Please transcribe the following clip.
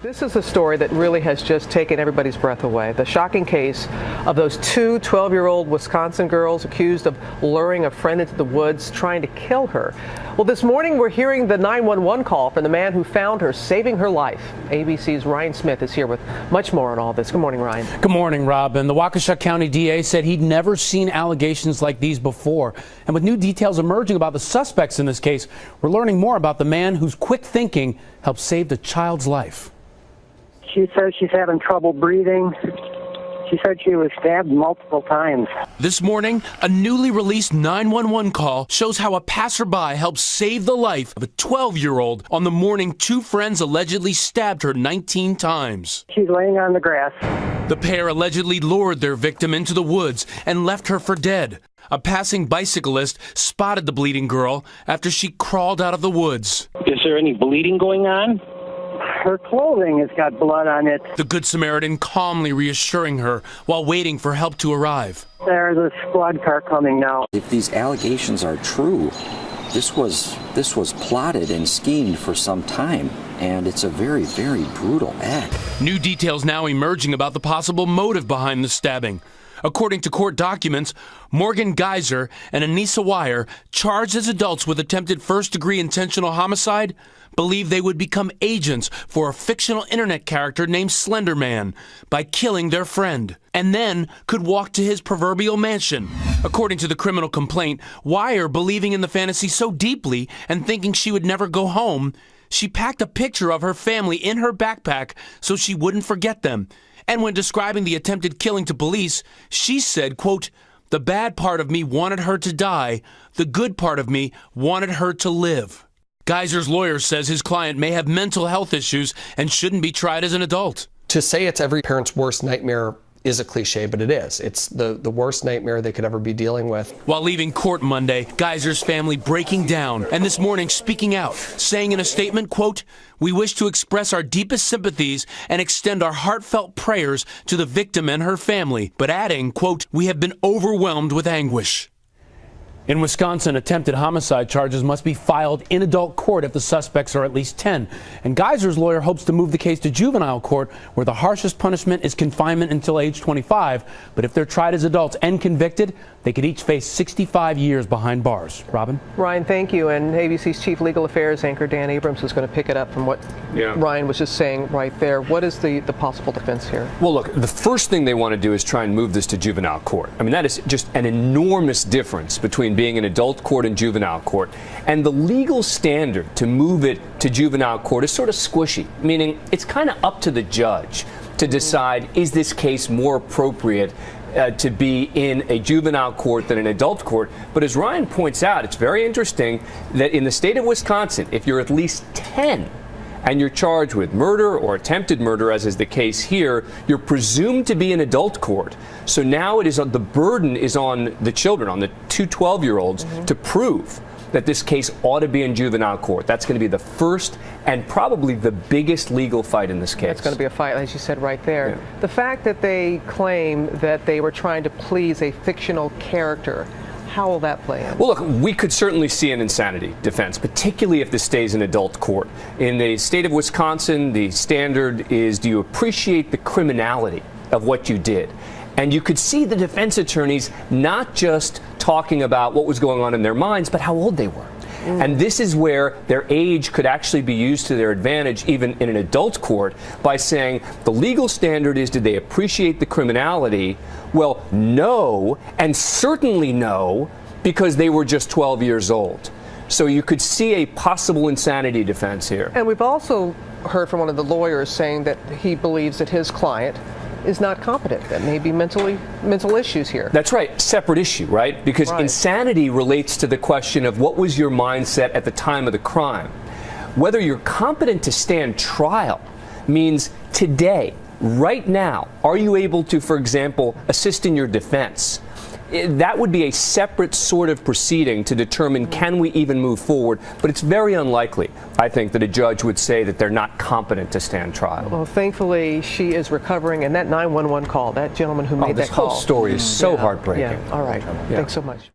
This is a story that really has just taken everybody's breath away. The shocking case of those two 12-year-old Wisconsin girls accused of luring a friend into the woods, trying to kill her. Well, this morning we're hearing the 911 call from the man who found her, saving her life. ABC's Ryan Smith is here with much more on all this. Good morning, Ryan. Good morning, Rob. And the Waukesha County DA said he'd never seen allegations like these before. And with new details emerging about the suspects in this case, we're learning more about the man whose quick thinking helped save the child's life. She says she's having trouble breathing. She said she was stabbed multiple times. This morning, a newly released 911 call shows how a passerby helped save the life of a 12-year-old on the morning two friends allegedly stabbed her 19 times. She's laying on the grass. The pair allegedly lured their victim into the woods and left her for dead. A passing bicyclist spotted the bleeding girl after she crawled out of the woods. Is there any bleeding going on? Her clothing has got blood on it. The Good Samaritan calmly reassuring her while waiting for help to arrive. There's a squad car coming now. If these allegations are true, this was plotted and schemed for some time, and it's a very, very brutal act. New details now emerging about the possible motive behind the stabbing. According to court documents, Morgan Geyser and Anissa Wire, charged as adults with attempted first-degree intentional homicide, believed they would become agents for a fictional internet character named Slender Man by killing their friend, and then could walk to his proverbial mansion. According to the criminal complaint, Wire, believing in the fantasy so deeply and thinking she would never go home, she packed a picture of her family in her backpack so she wouldn't forget them. And when describing the attempted killing to police, she said, quote, "The bad part of me wanted her to die. The good part of me wanted her to live." Geyser's lawyer says his client may have mental health issues and shouldn't be tried as an adult. To say it's every parent's worst nightmare is a cliche, but it is. It's the worst nightmare they could ever be dealing with. While leaving court Monday, Geyser's family breaking down and this morning speaking out, saying in a statement, quote, "We wish to express our deepest sympathies and extend our heartfelt prayers to the victim and her family," but adding, quote, "We have been overwhelmed with anguish." In Wisconsin, attempted homicide charges must be filed in adult court if the suspects are at least 10. And Geyser's lawyer hopes to move the case to juvenile court, where the harshest punishment is confinement until age 25. But if they're tried as adults and convicted, they could each face 65 years behind bars. Robin? Ryan, thank you. And ABC's Chief Legal Affairs anchor Dan Abrams is going to pick it up from what Ryan was just saying right there. What is the possible defense here? Well, look, the first thing they want to do is try and move this to juvenile court. I mean, that is just an enormous difference between being in adult court and juvenile court. And the legal standard to move it to juvenile court is sort of squishy, meaning it's kind of up to the judge to decide, is this case more appropriate to be in a juvenile court than an adult court. But as Ryan points out, it's very interesting that in the state of Wisconsin, if you're at least 10 and you're charged with murder or attempted murder, as is the case here, you're presumed to be in adult court. So now it is the burden is on the children, on the two 12-year-olds, to prove that this case ought to be in juvenile court. That's going to be the first and probably the biggest legal fight in this case. It's going to be a fight, as you said right there. Yeah. The fact that they claim that they were trying to please a fictional character, how will that play in? Well, look, we could certainly see an insanity defense, particularly if this stays in adult court. In the state of Wisconsin, the standard is, do you appreciate the criminality of what you did? And you could see the defense attorneys not just talking about what was going on in their minds, but how old they were. And this is where their age could actually be used to their advantage, even in an adult court, by saying the legal standard is, did they appreciate the criminality? Well, no, and certainly no, because they were just 12 years old. So you could see a possible insanity defense here. And we've also heard from one of the lawyers saying that he believes that his client is not competent, that may be mental issues here. That's right, separate issue, right? Because insanity relates to the question of what was your mindset at the time of the crime. Whether you're competent to stand trial means today, right now, are you able to, for example, assist in your defense? That would be a separate sort of proceeding to determine, can we even move forward? But it's very unlikely, I think, that a judge would say that they're not competent to stand trial. Well, thankfully, she is recovering. And that 911 call, that gentleman who made that call. This whole story is so heartbreaking. Yeah, all right. Thanks so much.